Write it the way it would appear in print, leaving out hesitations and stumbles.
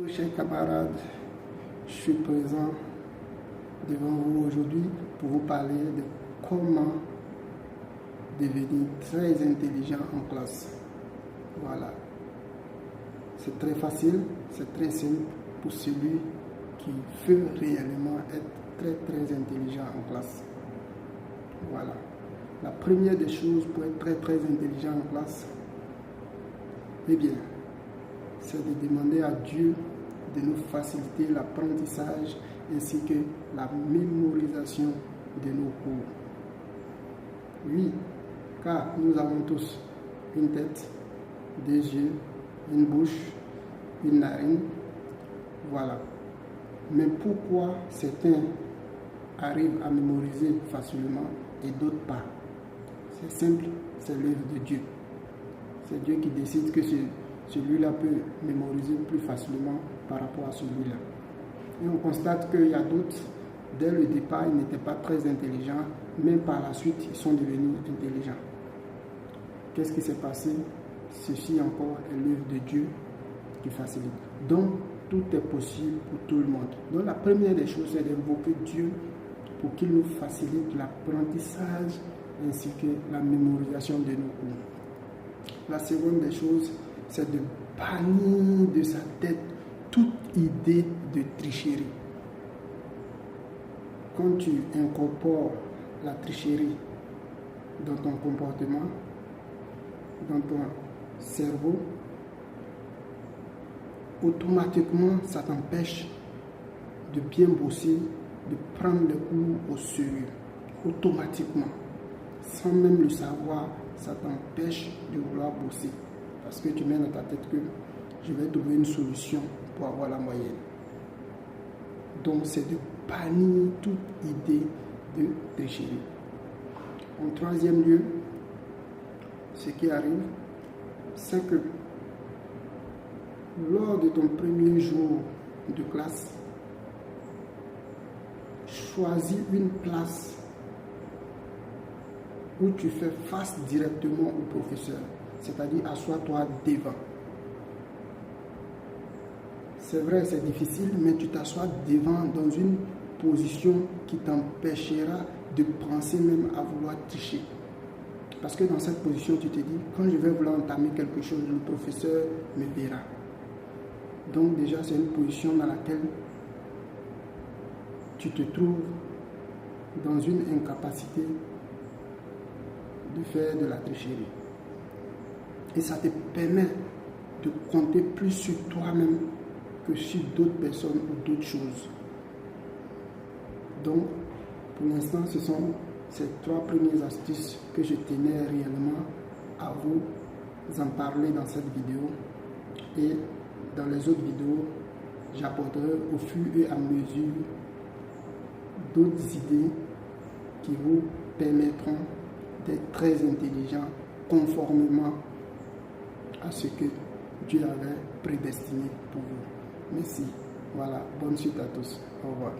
Chers camarades, je suis présent devant vous aujourd'hui pour vous parler de comment devenir très intelligent en classe. Voilà. C'est très facile, c'est très simple pour celui qui veut réellement être très intelligent en classe. Voilà. La première des choses pour être très intelligent en classe, eh bien, c'est de demander à Dieu de nous faciliter l'apprentissage ainsi que la mémorisation de nos cours. Oui, car nous avons tous une tête, des yeux, une bouche, une narine, voilà. Mais pourquoi certains arrivent à mémoriser facilement et d'autres pas? C'est simple, c'est l'œuvre de Dieu. C'est Dieu qui décide que celui-là peut mémoriser plus facilement par rapport à celui-là. Et on constate qu'il y a d'autres, dès le départ, ils n'étaient pas très intelligents, mais par la suite, ils sont devenus intelligents. Qu'est-ce qui s'est passé? Ceci encore est l'œuvre de Dieu qui facilite. Donc, tout est possible pour tout le monde. Donc, la première des choses, c'est d'invoquer Dieu pour qu'il nous facilite l'apprentissage ainsi que la mémorisation de nos cours. La seconde des choses, c'est de bannir de sa tête toute idée de tricherie. Quand tu incorpores la tricherie dans ton comportement, dans ton cerveau, automatiquement, ça t'empêche de bien bosser, de prendre le cours au sérieux. Automatiquement, sans même le savoir, ça t'empêche de vouloir bosser. Parce que tu mets dans ta tête que je vais trouver une solution pour avoir la moyenne. Donc, c'est de bannir toute idée de tricherie. En troisième lieu, ce qui arrive, c'est que lors de ton premier jour de classe, choisis une place où tu fais face directement au professeur, c'est-à-dire assois-toi devant. C'est vrai, c'est difficile, mais tu t'assois devant dans une position qui t'empêchera de penser même à vouloir tricher. Parce que dans cette position, tu te dis, quand je vais vouloir entamer quelque chose, le professeur me verra. Donc déjà, c'est une position dans laquelle tu te trouves dans une incapacité de faire de la tricherie. Et ça te permet de compter plus sur toi-même que sur d'autres personnes ou d'autres choses. Donc, pour l'instant, ce sont ces trois premières astuces que je tenais réellement à vous en parler dans cette vidéo. Et dans les autres vidéos, j'apporterai au fur et à mesure d'autres idées qui vous permettront d'être très intelligent conformément à ce que Dieu avait prédestiné pour vous. Merci. Voilà. Bonne suite à tous. Au revoir.